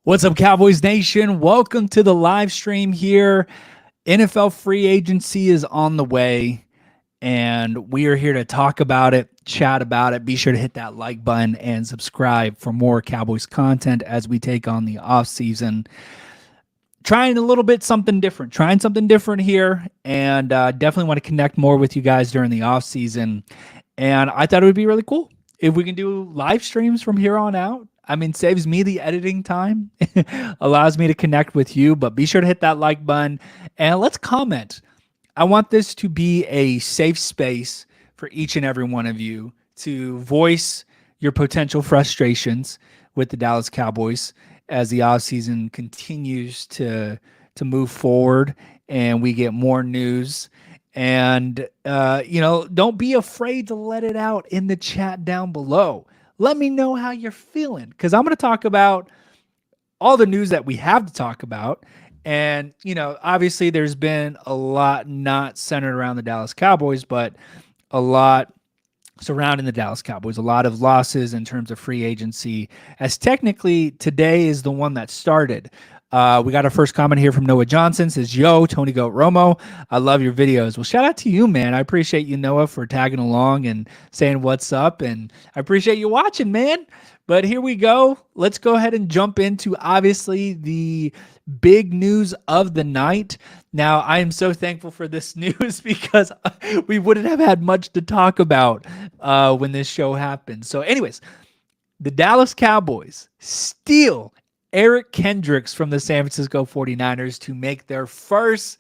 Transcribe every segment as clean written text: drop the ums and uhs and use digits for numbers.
What's up, Cowboys Nation? Welcome to the live stream here. NFL free agency is on the way, and we are here to talk about it, chat about it. Be sure to hit that like button and subscribe for more Cowboys content as we take on the offseason. Trying a little bit something different here, and definitely want to connect more with you guys during the offseason. And I thought it would be really cool if we can do live streams from here on out. I mean, saves me the editing time, allows me to connect with you, but be sure to hit that like button and let's comment. I want this to be a safe space for each and every one of you to voice your potential frustrations with the Dallas Cowboys as the offseason continues to move forward and we get more news. And, don't be afraid to let it out in the chat down below. Let me know how you're feeling, because I'm going to talk about all the news that we have to talk about. And, obviously there's been a lot not centered around the Dallas Cowboys, but a lot surrounding the Dallas Cowboys, a lot of losses in terms of free agency, as technically today is the one that started. We got our first comment here from Noah Johnson. Says, yo, Tony Goat Romo, I love your videos. Well, shout out to you, man. I appreciate you, Noah, for tagging along and saying what's up. And I appreciate you watching, man. But here we go. Let's go ahead and jump into, obviously, the big news of the night. Now, I am so thankful for this news because we wouldn't have had much to talk about when this show happened. So anyways, the Dallas Cowboys steal Eric Kendricks from the San Francisco 49ers to make their first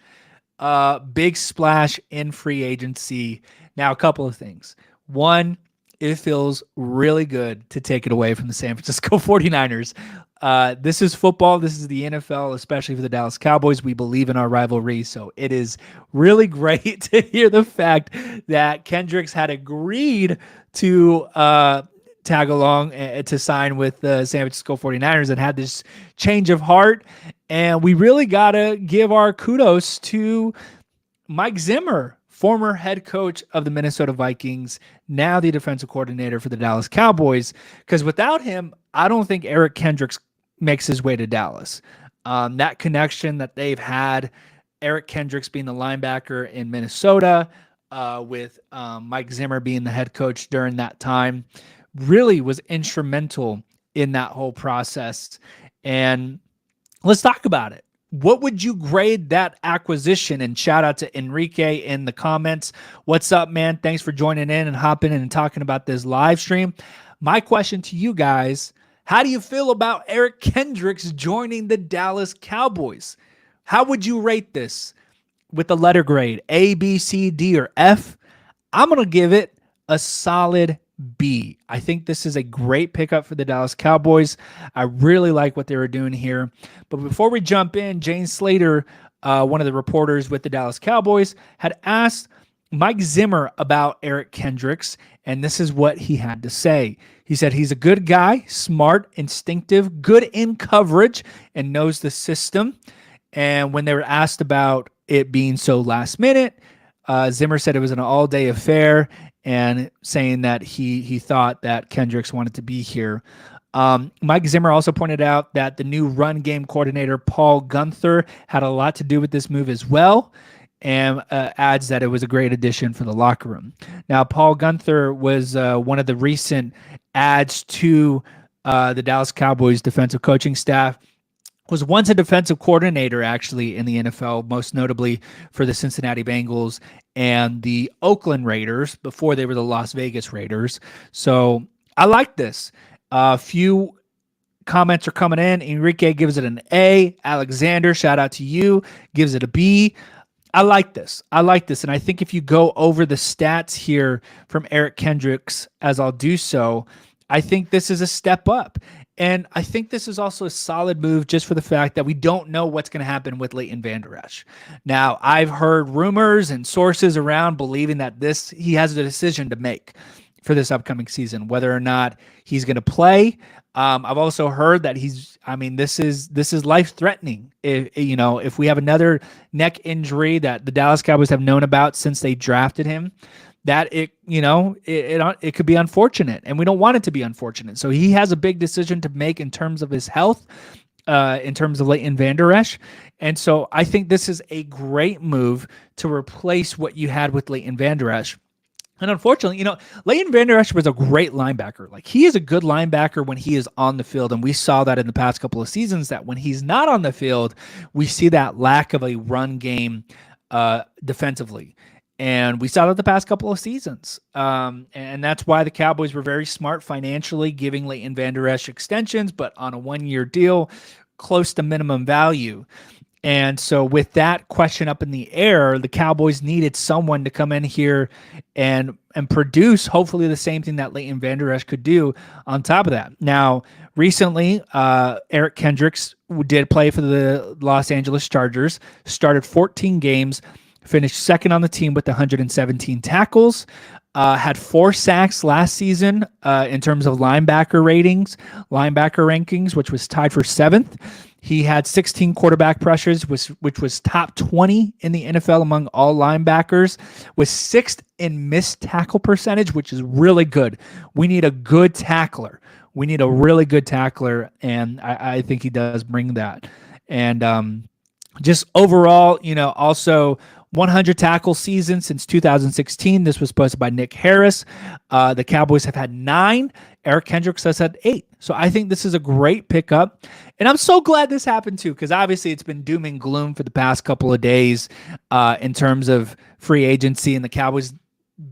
big splash in free agency. Now, a couple of things. One, it feels really good to take it away from the San Francisco 49ers. This is football. This is the NFL, especially for the Dallas Cowboys. We believe in our rivalry, so it is really great to hear the fact that Kendricks had agreed to tag along to sign with the San Francisco 49ers and had this change of heart. And we really got to give our kudos to Mike Zimmer, former head coach of the Minnesota Vikings, now the defensive coordinator for the Dallas Cowboys, because without him, I don't think Eric Kendricks makes his way to Dallas. That connection that they've had, Eric Kendricks being the linebacker in Minnesota, with Mike Zimmer being the head coach during that time, really was instrumental in that whole process. And let's talk about it. What would you grade that acquisition? And shout out to Enrique in the comments. What's up, man? Thanks for joining in and hopping in and talking about this live stream. My question to you guys, how do you feel about Eric Kendricks joining the Dallas Cowboys? How would you rate this with the letter grade, A, B, C, D, or F? I'm going to give it a solid B. I think this is a great pickup for the Dallas Cowboys. I really like what they were doing here. But before we jump in, Jane Slater, one of the reporters with the Dallas Cowboys, had asked Mike Zimmer about Eric Kendricks, and this is what he had to say. He said he's a good guy, smart, instinctive, good in coverage, and knows the system. And when they were asked about it being so last minute, Zimmer said it was an all-day affair, and saying that he thought that Kendricks wanted to be here. Mike Zimmer also pointed out that the new run game coordinator, Paul Guenther, had a lot to do with this move as well, and adds that it was a great addition for the locker room. Now, Paul Guenther was one of the recent adds to the Dallas Cowboys defensive coaching staff. Was once a defensive coordinator, actually, in the NFL, most notably for the Cincinnati Bengals and the Oakland Raiders before they were the Las Vegas Raiders. So I like this. A few comments are coming in. Enrique gives it an A. Alexander, shout out to you, gives it a B. I like this. And I think if you go over the stats here from Eric Kendricks, as I'll do so, I think this is a step up. And I think this is also a solid move just for the fact that we don't know what's going to happen with Leighton Vander Esch. Now, I've heard rumors and sources around believing that he has a decision to make for this upcoming season, whether or not he's going to play. I've also heard that this is life-threatening. If we have another neck injury that the Dallas Cowboys have known about since they drafted him, that it could be unfortunate, and we don't want it to be unfortunate. So he has a big decision to make in terms of his health. in terms of Leighton Vander Esch. And so I think this is a great move to replace what you had with Leighton Vander Esch. And unfortunately, Leighton Vander Esch was a great linebacker. Like, he is a good linebacker when he is on the field. And we saw that in the past couple of seasons, that when he's not on the field, we see that lack of a run game defensively. And we saw that the past couple of seasons. And that's why the Cowboys were very smart financially, giving Leighton Vander Esch extensions, but on a 1-year deal, close to minimum value. And so with that question up in the air, the Cowboys needed someone to come in here and produce hopefully the same thing that Leighton Vander Esch could do on top of that. Now, recently, Eric Kendricks did play for the Los Angeles Chargers, started 14 games, finished second on the team with 117 tackles, had 4 sacks last season in terms of linebacker rankings, which was tied for 7th. He had 16 quarterback pressures, which was top 20 in the NFL among all linebackers, was 6th in missed tackle percentage, which is really good. We need a good tackler. We need a really good tackler, and I think he does bring that. And just overall, also 100 tackle season since 2016. This was posted by Nick Harris. The Cowboys have had 9. Eric Kendricks has had 8. So I think this is a great pickup. And I'm so glad this happened too, because obviously it's been doom and gloom for the past couple of days in terms of free agency and the Cowboys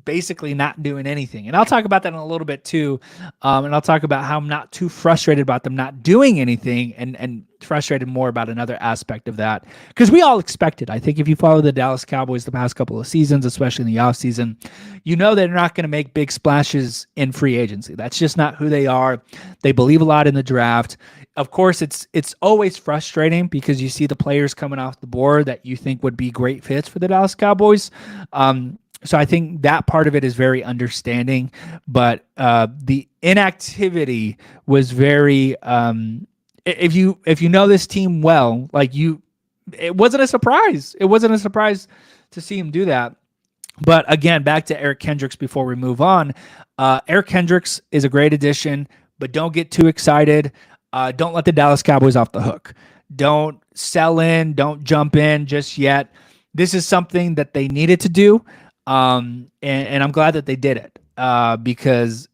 basically not doing anything. And I'll talk about that in a little bit too. And I'll talk about how I'm not too frustrated about them not doing anything and frustrated more about another aspect of that. Because we all expected, I think if you follow the Dallas Cowboys the past couple of seasons, especially in the offseason, you know they're not going to make big splashes in free agency. That's just not who they are. They believe a lot in the draft. Of course, it's always frustrating because you see the players coming off the board that you think would be great fits for the Dallas Cowboys. So I think that part of it is very understanding, but the inactivity was very. If you know this team well, it wasn't a surprise. It wasn't a surprise to see him do that. But again, back to Eric Kendricks before we move on. Eric Kendricks is a great addition, but don't get too excited. Don't let the Dallas Cowboys off the hook. Don't sell in. Don't jump in just yet. This is something that they needed to do. And I'm glad that they did it because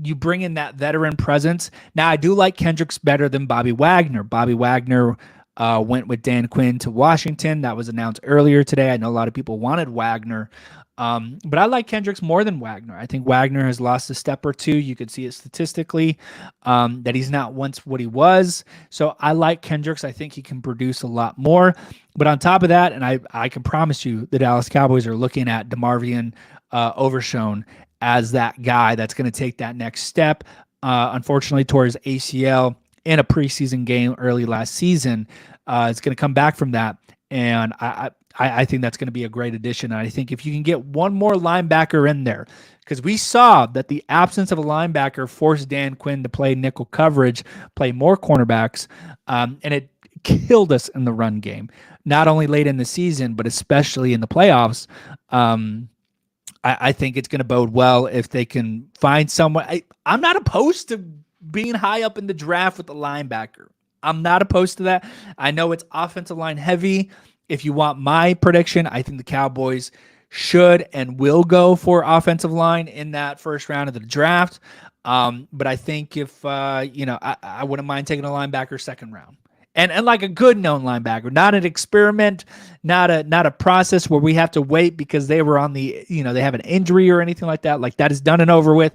you bring in that veteran presence. Now, I do like Kendricks better than Bobby Wagner. Bobby Wagner went with Dan Quinn to Washington. That was announced earlier today. I know a lot of people wanted Wagner, but I like Kendricks more than Wagner. I think Wagner has lost a step or two. You could see it statistically that he's not once what he was. So I like Kendricks. I think he can produce a lot more. But on top of that, and I can promise you the Dallas Cowboys are looking at DeMarvion Overshown as that guy that's going to take that next step. Unfortunately, tore his ACL in a preseason game early last season. It's going to come back from that. And I think that's going to be a great addition. And I think if you can get one more linebacker in there, because we saw that the absence of a linebacker forced Dan Quinn to play nickel coverage, play more cornerbacks, and it killed us in the run game, not only late in the season, but especially in the playoffs. I think it's going to bode well if they can find someone. I'm not opposed to being high up in the draft with a linebacker. I'm not opposed to that. I know it's offensive line heavy. If you want my prediction, I think the Cowboys should and will go for offensive line in that first round of the draft. But I think if, I wouldn't mind taking a linebacker second round. And like a good known linebacker, not an experiment, not a process where we have to wait because they were on they have an injury or anything like that. Like, that is done and over with.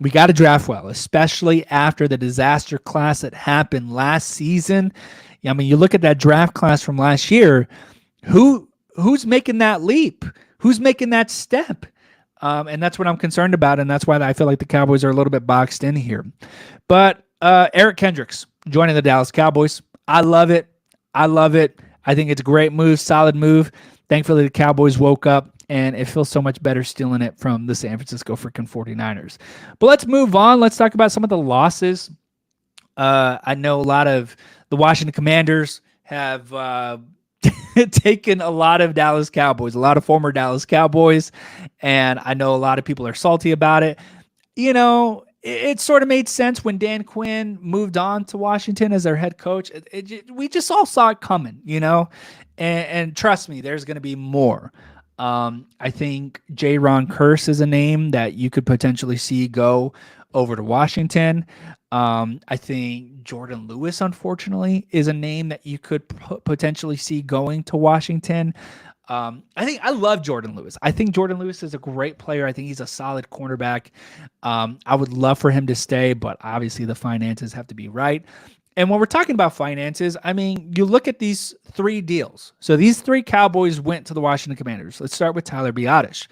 We got to draft well, especially after the disaster class that happened last season. I mean, you look at that draft class from last year, who's making that leap? Who's making that step? And that's what I'm concerned about, and that's why I feel like the Cowboys are a little bit boxed in here. But Eric Kendricks joining the Dallas Cowboys. I love it. I think it's a great move, solid move. Thankfully, the Cowboys woke up, and it feels so much better stealing it from the San Francisco freaking 49ers. But let's move on. Let's talk about some of the losses. I know a lot of the Washington Commanders have taken a lot of Dallas Cowboys, a lot of former Dallas Cowboys, and I know a lot of people are salty about it. it sort of made sense when Dan Quinn moved on to Washington as their head coach. We just all saw it coming, and trust me, there's going to be more. I think Ron Curse is a name that you could potentially see go over to Washington. I think Jordan Lewis, unfortunately, is a name that you could potentially see going to Washington. I love Jordan Lewis. I think Jordan Lewis is a great player. I think he's a solid cornerback. I would love for him to stay, but obviously the finances have to be right. And when we're talking about finances, I mean, you look at these three deals. So these three Cowboys went to the Washington Commanders. Let's start with Tyler Biadasz.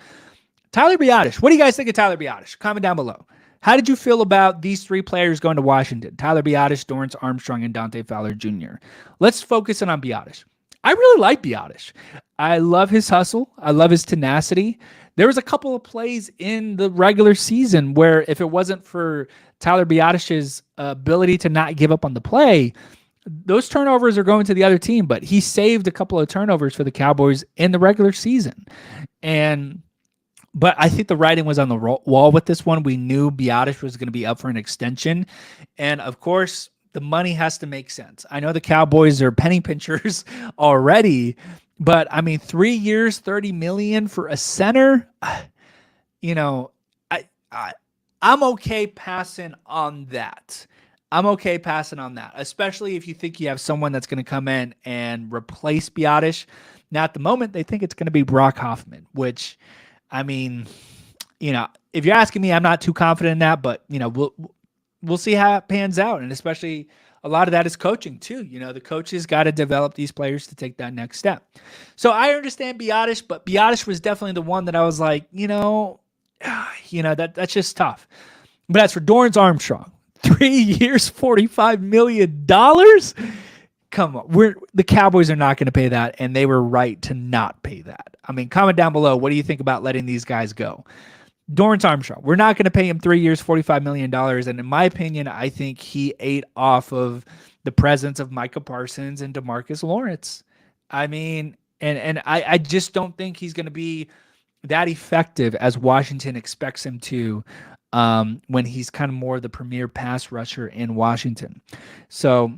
Tyler Biadasz, what do you guys think of Tyler Biadasz? Comment down below. How did you feel about these three players going to Washington? Tyler Biadasz, Dorrance Armstrong, and Dante Fowler Jr. Let's focus in on Biadasz. I really like Biadasz. I love his hustle. I love his tenacity. There was a couple of plays in the regular season where if it wasn't for Tyler Biadasz's ability to not give up on the play, those turnovers are going to the other team, but he saved a couple of turnovers for the Cowboys in the regular season. But I think the writing was on the wall with this one. We knew Biadasz was going to be up for an extension. And of course, the money has to make sense. I know the Cowboys are penny pinchers already, but I mean, 3 years, $30 million for a center. I'm okay passing on that. Especially if you think you have someone that's going to come in and replace Biadasz. Now, at the moment, they think it's going to be Brock Hoffman, which, I mean, if you're asking me, I'm not too confident in that, but, we'll see how it pans out. And especially a lot of that is coaching too. The coaches got to develop these players to take that next step. So I understand Biadasz, but Biadasz was definitely the one that I was like, that's just tough. But as for Dorrance Armstrong, 3 years, $45 million. Come on, the Cowboys are not going to pay that, and they were right to not pay that. I mean, comment down below. What do you think about letting these guys go? Dorrance Armstrong, we're not going to pay him 3 years, $45 million. And in my opinion, I think he ate off of the presence of Micah Parsons and DeMarcus Lawrence. I mean, and I just don't think he's going to be that effective as Washington expects him to when he's kind of more the premier pass rusher in Washington. So,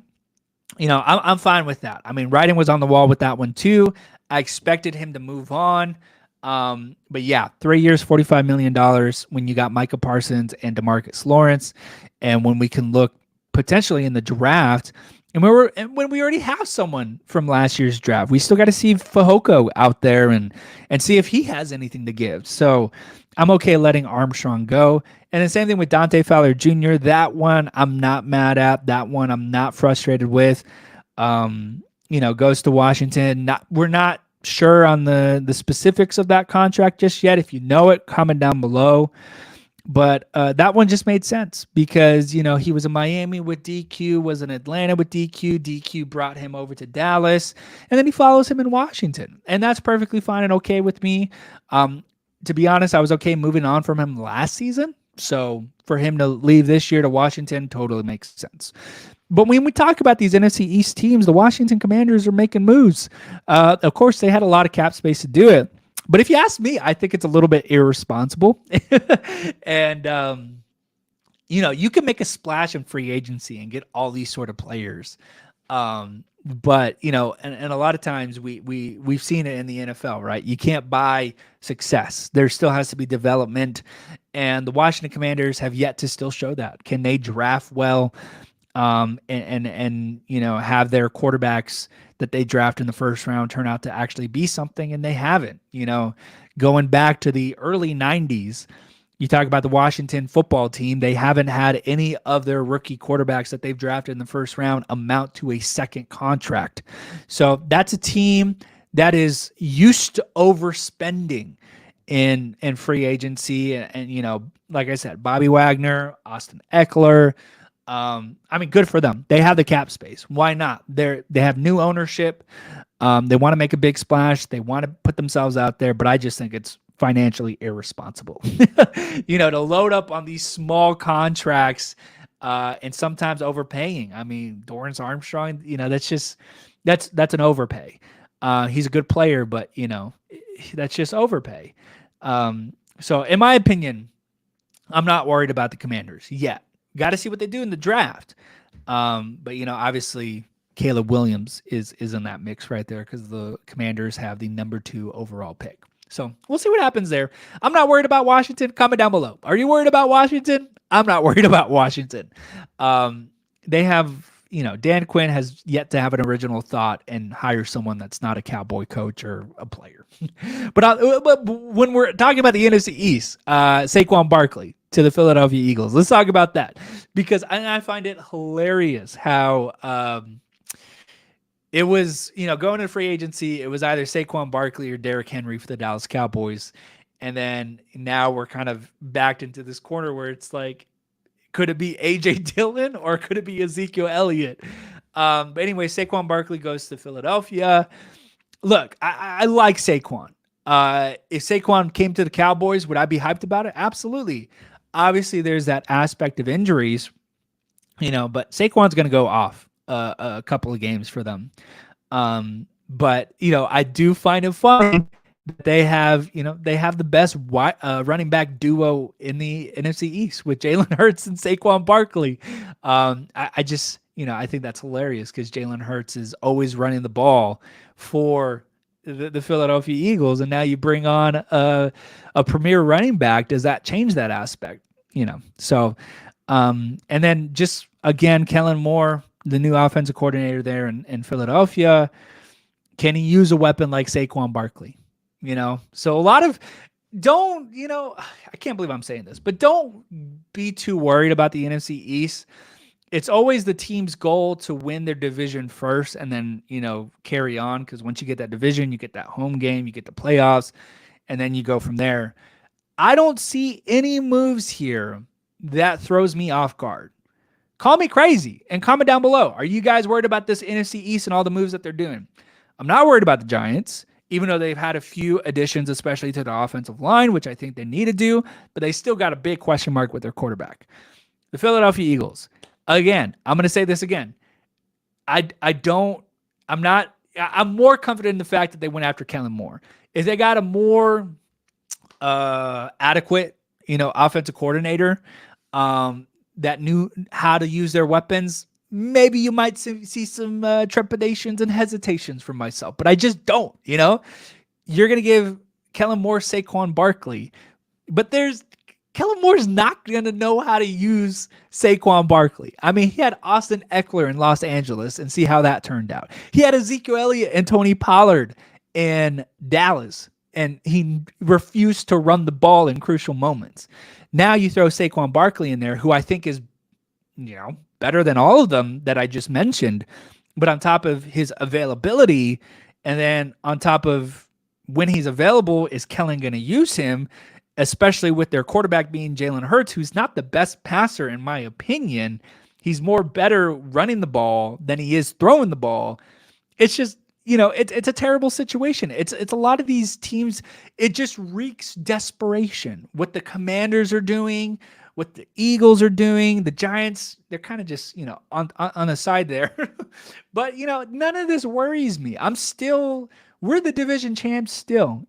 I'm fine with that. I mean, writing was on the wall with that one too. I expected him to move on. But yeah, 3 years, $45 million when you got Micah Parsons and DeMarcus Lawrence. And when we can look potentially in the draft, and when we already have someone from last year's draft, we still got to see Fehoko out there and see if he has anything to give. So I'm okay letting Armstrong go. And the same thing with Dante Fowler Jr. That one I'm not mad at. That one I'm not frustrated with. Goes to Washington. We're not sure on the specifics of that contract just yet. If you know it, comment down below. But that one just made sense because, he was in Miami with DQ, was in Atlanta with DQ. DQ brought him over to Dallas, and then he follows him in Washington. And that's perfectly fine and okay with me. To be honest, I was okay moving on from him last season. So for him to leave this year to Washington totally makes sense. But when we talk about these NFC East teams, the Washington Commanders are making moves. Of course, they had a lot of cap space to do it. But if you ask me, I think it's a little bit irresponsible. And, you can make a splash in free agency and get all these sort of players. But, and a lot of times we've seen it in the NFL, right? You can't buy success. There still has to be development. And the Washington Commanders have yet to still show that. Can they draft well? And have their quarterbacks that they draft in the first round turn out to actually be something, and they haven't. Going back to the early 90s, you talk about the Washington football team, they haven't had any of their rookie quarterbacks that they've drafted in the first round amount to a second contract. So that's a team that is used to overspending in free agency. And like I said, Bobby Wagner, Austin Eckler, good for them. They have the cap space. Why not? They have new ownership. They want to make a big splash. They want to put themselves out there, but I just think it's financially irresponsible, to load up on these small contracts, and sometimes overpaying. I mean, Dorrance Armstrong, that's an overpay. He's a good player, but that's just overpay. So in my opinion, I'm not worried about the Commanders yet. Got to see what they do in the draft. But obviously Caleb Williams is in that mix right there because the Commanders have the number 2 overall pick. So we'll see what happens there. I'm not worried about Washington. Comment down below. Are you worried about Washington? I'm not worried about Washington. They have, Dan Quinn has yet to have an original thought and hire someone that's not a Cowboy coach or a player. but when we're talking about the NFC East, Saquon Barkley to the Philadelphia Eagles. Let's talk about that because I find it hilarious how it was, going to free agency, it was either Saquon Barkley or Derrick Henry for the Dallas Cowboys. And then now we're kind of backed into this corner where it's like, could it be A.J. Dillon or could it be Ezekiel Elliott? But anyway, Saquon Barkley goes to Philadelphia. Look, I like Saquon. If Saquon came to the Cowboys, would I be hyped about it? Absolutely. Obviously, there's that aspect of injuries, but Saquon's going to go off a couple of games for them. But I do find it funny that they have the best running back duo in the NFC East with Jalen Hurts and Saquon Barkley. I just, I think that's hilarious because Jalen Hurts is always running the ball for the Philadelphia Eagles, and now you bring on a premier running back. Does that change that aspect? So, and then just again, Kellen Moore, the new offensive coordinator there in Philadelphia, can he use a weapon like Saquon Barkley? So a lot of I can't believe I'm saying this, but don't be too worried about the NFC East. It's always the team's goal to win their division first and then, carry on. Because once you get that division, you get that home game, you get the playoffs, and then you go from there. I don't see any moves here that throws me off guard. Call me crazy and comment down below. Are you guys worried about this NFC East and all the moves that they're doing? I'm not worried about the Giants, even though they've had a few additions, especially to the offensive line, which I think they need to do, but they still got a big question mark with their quarterback. The Philadelphia Eagles. Again, I'm going to say this again. I'm more confident in the fact that they went after Kellen Moore. If they got a more adequate, offensive coordinator that knew how to use their weapons, maybe you might see some trepidations and hesitations from myself, but I just don't, You're going to give Kellen Moore Saquon Barkley, but Kellen Moore's not going to know how to use Saquon Barkley. I mean, he had Austin Eckler in Los Angeles and see how that turned out. He had Ezekiel Elliott and Tony Pollard in Dallas, and he refused to run the ball in crucial moments. Now you throw Saquon Barkley in there, who I think is, better than all of them that I just mentioned, but on top of his availability, and then on top of when he's available, is Kellen going to use him? Especially with their quarterback being Jalen Hurts, who's not the best passer, in my opinion. He's more better running the ball than he is throwing the ball. It's just, it's a terrible situation. It's a lot of these teams, it just reeks desperation. What the Commanders are doing, what the Eagles are doing, the Giants, they're kind of just, on the side there. But, none of this worries me. We're the division champs still,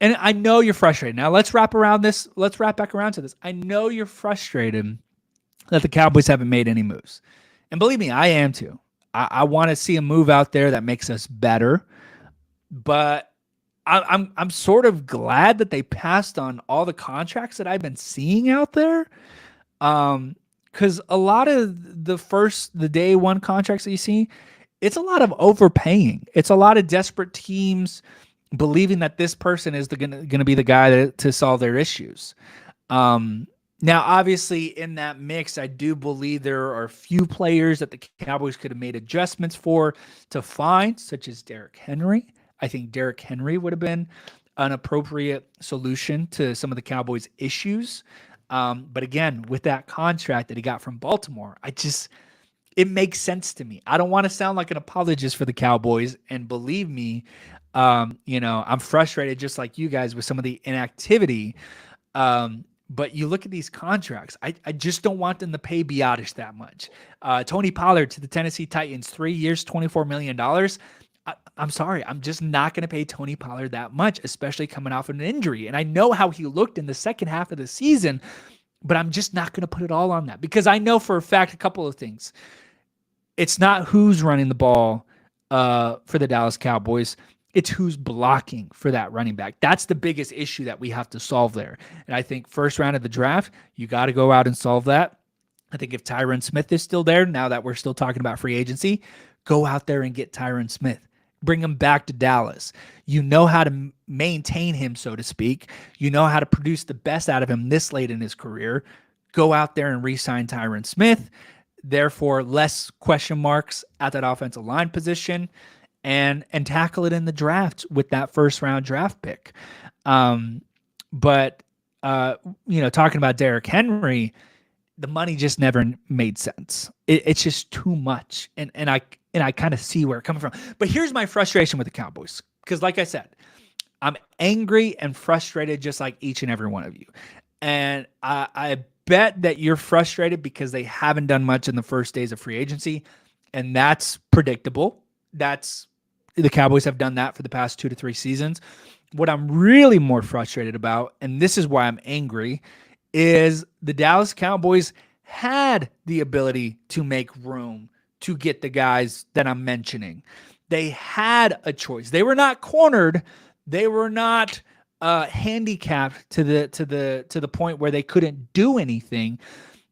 and I know you're frustrated. Now let's wrap back around to this. I know you're frustrated that the Cowboys haven't made any moves. And believe me, I am too. I want to see a move out there that makes us better. But I'm sort of glad that they passed on all the contracts that I've been seeing out there. Because a lot of the day one contracts that you see, it's a lot of overpaying. It's a lot of desperate teams believing that this person is going to be the guy to solve their issues. Now, obviously, in that mix, I do believe there are a few players that the Cowboys could have made adjustments to find, such as Derrick Henry. I think Derrick Henry would have been an appropriate solution to some of the Cowboys' issues. But again, with that contract that he got from Baltimore, it makes sense to me. I don't want to sound like an apologist for the Cowboys, and believe me, I'm frustrated just like you guys with some of the inactivity. But you look at these contracts, I just don't want them to pay Biotish that much. Tony Pollard to the Tennessee Titans, 3 years, $24 million. I'm sorry. I'm just not going to pay Tony Pollard that much, especially coming off an injury. And I know how he looked in the second half of the season, but I'm just not going to put it all on that because I know for a fact a couple of things. It's not who's running the ball for the Dallas Cowboys. It's who's blocking for that running back. That's the biggest issue that we have to solve there. And I think first round of the draft, you got to go out and solve that. I think if Tyron Smith is still there, now that we're still talking about free agency, go out there and get Tyron Smith. Bring him back to Dallas. You know how to maintain him, so to speak. You know how to produce the best out of him this late in his career. Go out there and re-sign Tyron Smith. Therefore, less question marks at that offensive line position, and tackle it in the draft with that first round draft pick. But talking about Derrick Henry, the money just never made sense. It's just too much, and I kind of see where it's coming from. But here's my frustration with the Cowboys, because like I said, I'm angry and frustrated just like each and every one of you. And I bet that you're frustrated because they haven't done much in the first days of free agency, and that's predictable. The Cowboys have done that for the past 2 to 3 seasons. What I'm really more frustrated about, and this is why I'm angry, is the Dallas Cowboys had the ability to make room to get the guys that I'm mentioning. They had a choice. They were not cornered. They were not handicapped to the point where they couldn't do anything.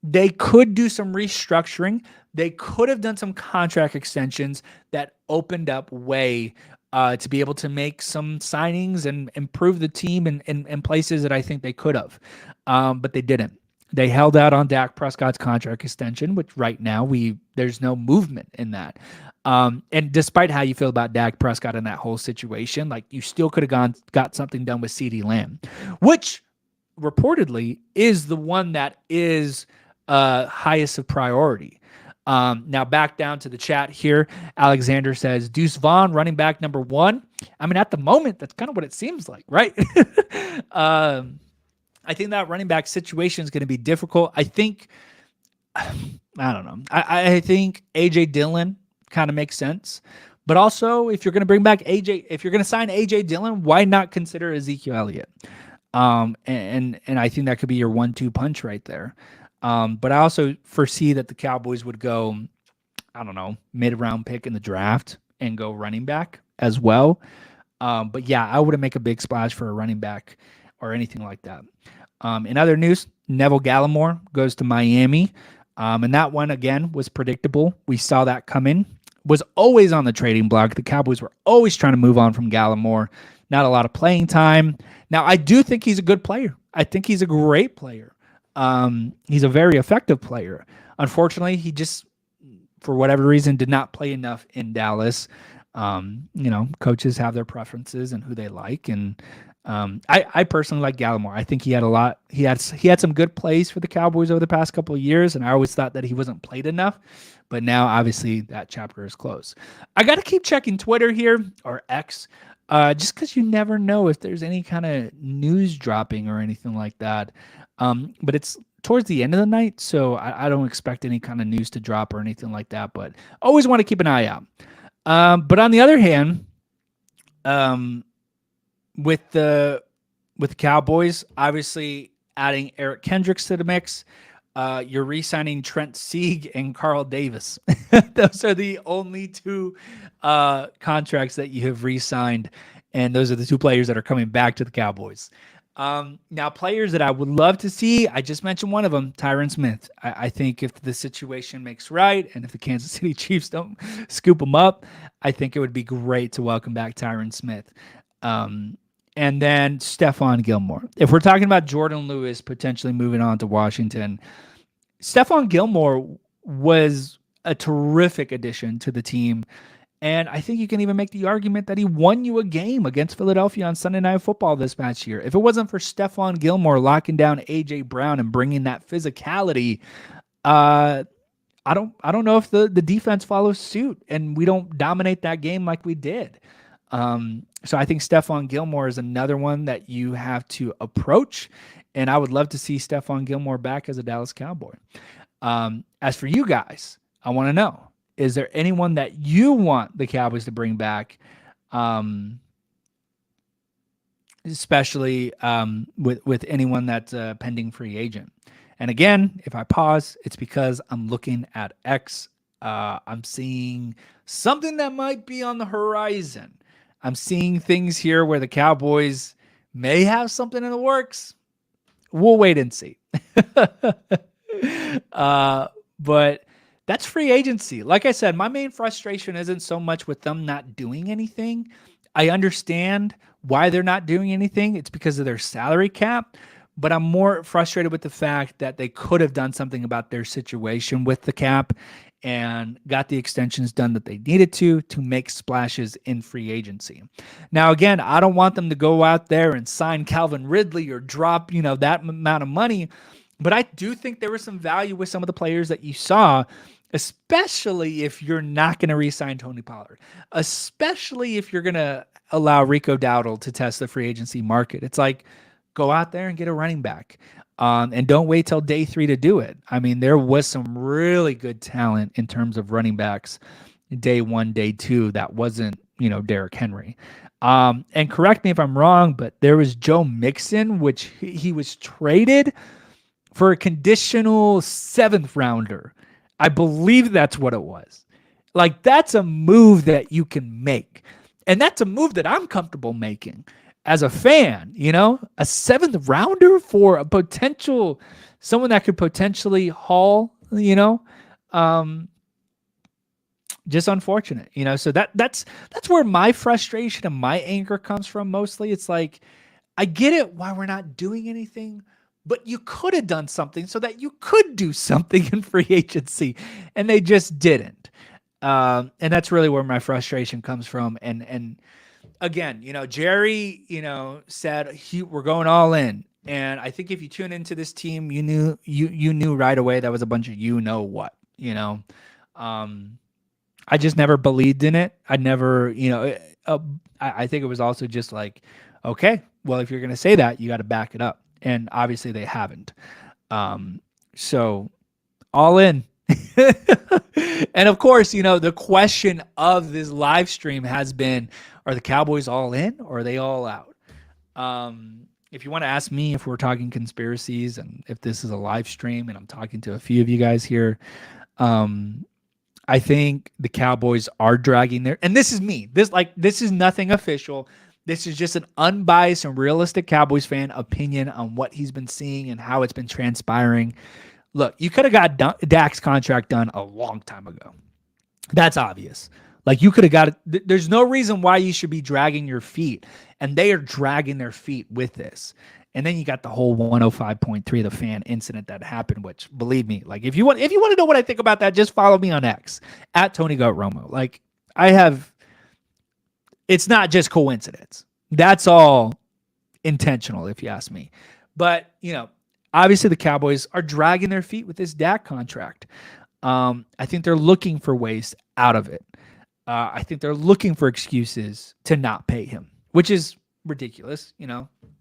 They could do some restructuring. They could have done some contract extensions that opened up way to be able to make some signings and improve the team in places that I think they could have. But they didn't. They held out on Dak Prescott's contract extension, which right now there's no movement in that. And despite how you feel about Dak Prescott in that whole situation, like you still could have got something done with CeeDee Lamb, which reportedly is the one that is highest of priority. Now back down to the chat here. Alexander says, Deuce Vaughn, running back number 1. I mean, at the moment, that's kind of what it seems like, right? I think that running back situation is going to be difficult. I think, I don't know. I think A.J. Dillon kind of makes sense. But also, if you're going to bring back if you're going to sign A.J. Dillon, why not consider Ezekiel Elliott? And I think that could be your 1-2 punch right there. But I also foresee that the Cowboys would go, I don't know, mid-round pick in the draft and go running back as well. But yeah, I wouldn't make a big splash for a running back or anything like that. In other news, Neville Gallimore goes to Miami. And that one, again, was predictable. We saw that come in. Was always on the trading block. The Cowboys were always trying to move on from Gallimore. Not a lot of playing time. Now, I do think he's a good player. I think he's a great player. He's a very effective player. Unfortunately, he just, for whatever reason, did not play enough in Dallas. Coaches have their preferences and who they like. And I personally like Gallimore. I think he had a lot. He had some good plays for the Cowboys over the past couple of years, and I always thought that he wasn't played enough. But now, obviously, that chapter is closed. I got to keep checking Twitter here, or X, just because you never know if there's any kind of news dropping or anything like that. But it's towards the end of the night, so I don't expect any kind of news to drop or anything like that. But always want to keep an eye out. But on the other hand, with the Cowboys, obviously adding Eric Kendricks to the mix, you're re-signing Trent Sieg and Carl Davis. Those are the only 2 contracts that you have re-signed, and those are the 2 players that are coming back to the Cowboys. Now, players that I would love to see, I just mentioned one of them, Tyron Smith. I think if the situation makes right, and if the Kansas City Chiefs don't scoop him up, I think it would be great to welcome back Tyron Smith. And then Stephon Gilmore. If we're talking about Jordan Lewis potentially moving on to Washington, Stephon Gilmore was a terrific addition to the team. And I think you can even make the argument that he won you a game against Philadelphia on Sunday Night Football this past year. If it wasn't for Stephon Gilmore locking down A.J. Brown and bringing that physicality, I don't know if the defense follows suit and we don't dominate that game like we did. So I think Stephon Gilmore is another one that you have to approach, and I would love to see Stephon Gilmore back as a Dallas Cowboy. As for you guys, I want to know, Is there anyone that you want the Cowboys to bring back? Um, Especially with anyone that's a pending free agent. And again, if I pause, it's because I'm looking at X. I'm seeing something that might be on the horizon. I'm seeing things here where the Cowboys may have something in the works. We'll wait and see. But that's free agency. Like I said, my main frustration isn't so much with them not doing anything. I understand why they're not doing anything. It's because of their salary cap. But I'm more frustrated with the fact that they could have done something about their situation with the cap and got the extensions done that they needed to make splashes in free agency. Now, again, I don't want them to go out there and sign Calvin Ridley or drop, that amount of money. But I do think there was some value with some of the players that you saw, especially if you're not going to re-sign Tony Pollard, especially if you're going to allow Rico Dowdle to test the free agency market. It's like, go out there and get a running back. And don't wait till day 3 to do it. I mean, there was some really good talent in terms of running backs day 1, day 2 that wasn't, Derrick Henry. And correct me if I'm wrong, but there was Joe Mixon, which he was traded for a conditional 7th rounder. I believe that's what it was. Like, that's a move that you can make. And that's a move that I'm comfortable making as a fan, a 7th rounder for a potential, someone that could potentially haul, just unfortunate, so that's where my frustration and my anger comes from mostly. It's like, I get it why we're not doing anything, but you could have done something so that you could do something in free agency, and they just didn't. And that's really where my frustration comes from. And again, Jerry, said we're going all in. And I think if you tune into this team, you knew right away that was a bunch of what. I just never believed in it. I never, I think it was also just like, okay, well, if you're going to say that, you got to back it up. And obviously they haven't. So all in. And of course, the question of this live stream has been, are the Cowboys all in or are they all out? If you want to ask me if we're talking conspiracies and if this is a live stream and I'm talking to a few of you guys here, I think the Cowboys are dragging their, and this is me. This is nothing official. This is just an unbiased and realistic Cowboys fan opinion on what he's been seeing and how it's been transpiring. Look, you could have got Dak's contract done a long time ago. That's obvious. Like, you could have got it. There's no reason why you should be dragging your feet, and they are dragging their feet with this. And then you got the whole 105.3 the fan incident that happened, which, believe me, like, if you want to know what I think about that, just follow me on X at Tony Goat Romo. Like, it's not just coincidence. That's all intentional, if you ask me. But, obviously the Cowboys are dragging their feet with this Dak contract. I think they're looking for ways out of it. I think they're looking for excuses to not pay him, which is ridiculous.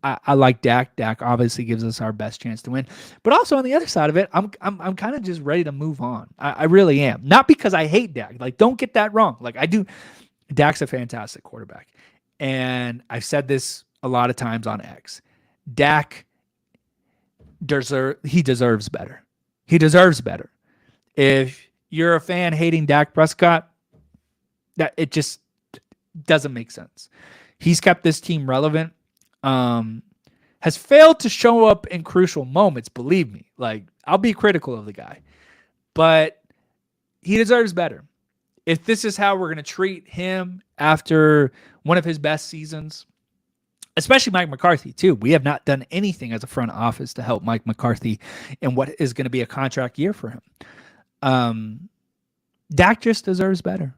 I like Dak. Dak obviously gives us our best chance to win. But also on the other side of it, I'm kind of just ready to move on. I really am. Not because I hate Dak. Like, don't get that wrong. Like, I do. Dak's a fantastic quarterback. And I've said this a lot of times on X. Dak deserves better. He deserves better. If you're a fan hating Dak Prescott, that it just doesn't make sense. He's kept this team relevant. Has failed to show up in crucial moments, believe me. Like, I'll be critical of the guy, but he deserves better. If this is how we're going to treat him after one of his best seasons, especially Mike McCarthy too. We have not done anything as a front office to help Mike McCarthy in what is going to be a contract year for him. Dak just deserves better.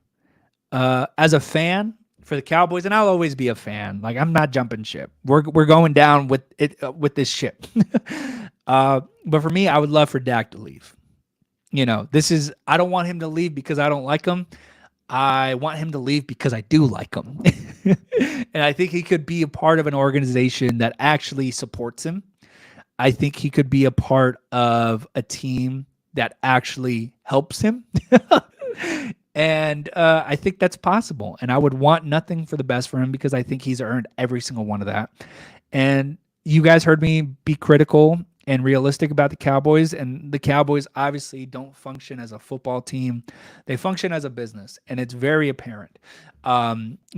As a fan for the Cowboys, and I'll always be a fan. Like, I'm not jumping ship. We're going down with it with this ship. But for me, I would love for Dak to leave. I don't want him to leave because I don't like him. I want him to leave because I do like him. And I think he could be a part of an organization that actually supports him. I think he could be a part of a team that actually helps him. And I think that's possible. And I would want nothing for the best for him because I think he's earned every single one of that. And you guys heard me be critical and realistic about the Cowboys. And the Cowboys obviously don't function as a football team, they function as a business. And it's very apparent.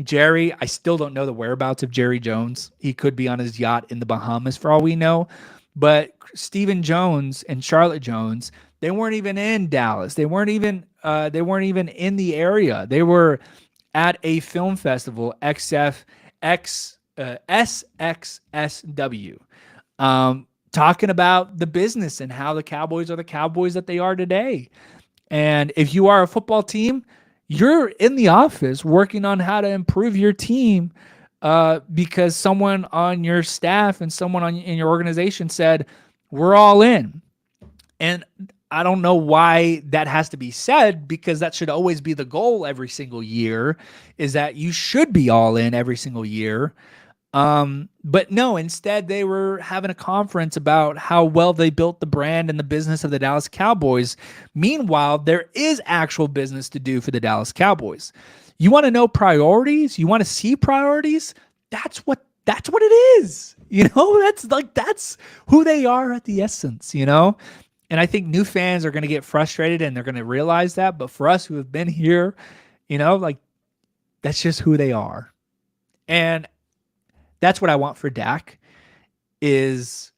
Jerry, I still don't know the whereabouts of Jerry Jones. He could be on his yacht in the Bahamas for all we know. But Stephen Jones and Charlotte Jones, they weren't even in Dallas. They weren't even in the area. They were at a film festival, SXSW, talking about the business and how the Cowboys are the Cowboys that they are today. And if you are a football team, you're in the office working on how to improve your team because someone on your staff and someone in your organization said, we're all in. And I don't know why that has to be said, because that should always be the goal every single year, is that you should be all in every single year. But no, instead they were having a conference about how well they built the brand and the business of the Dallas Cowboys. Meanwhile, there is actual business to do for the Dallas Cowboys. You want to know priorities? You want to see priorities? That's what it is. That's who they are at the essence. And I think new fans are going to get frustrated and they're going to realize that. But for us who have been here, that's just who they are. And that's what I want for Dak is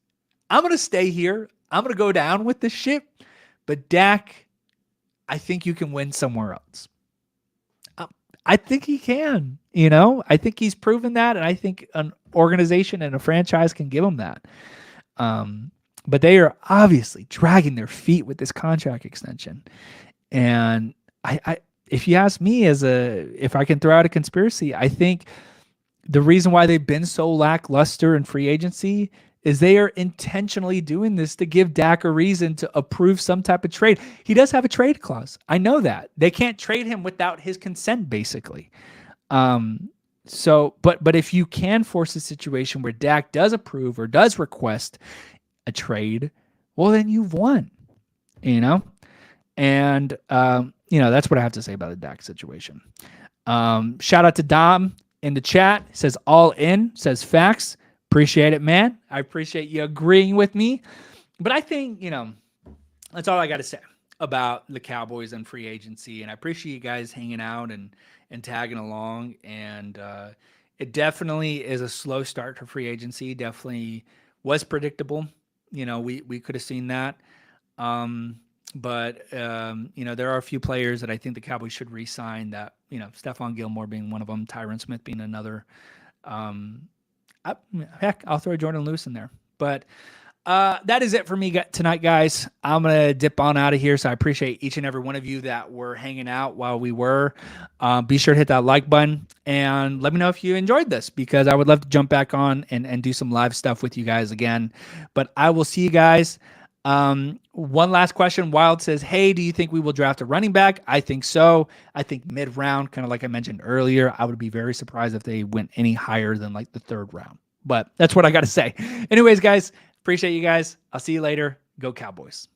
I'm going to stay here. I'm going to go down with this ship. But Dak, I think you can win somewhere else. I think he can. I think he's proven that. And I think an organization and a franchise can give him that. But they are obviously dragging their feet with this contract extension. And if you ask me if I can throw out a conspiracy, I think the reason why they've been so lackluster in free agency is they are intentionally doing this to give Dak a reason to approve some type of trade. He does have a trade clause. I know that. They can't trade him without his consent, basically. But if you can force a situation where Dak does approve or does request a trade, well, then you've won, and that's what I have to say about the Dak situation. Shout out to Dom in the chat. Says all in, says facts. Appreciate it, man. I appreciate you agreeing with me. But I think, that's all I got to say about the Cowboys and free agency. And I appreciate you guys hanging out and tagging along. And it definitely is a slow start to free agency. Definitely was predictable. We could have seen that. But there are a few players that I think the Cowboys should re-sign that, Stephon Gilmore being one of them, Tyron Smith being another. Heck, I'll throw Jordan Lewis in there. But that is it for me tonight, guys. I'm going to dip on out of here. So I appreciate each and every one of you that were hanging out while we were. Be sure to hit that like button and let me know if you enjoyed this, because I would love to jump back on and do some live stuff with you guys again. But I will see you guys. One last question. Wild says, hey, do you think we will draft a running back? I think so. I think mid-round, kind of like I mentioned earlier. I would be very surprised if they went any higher than like the third round. But that's what I got to say. Anyways, guys, appreciate you guys. I'll see you later. Go Cowboys.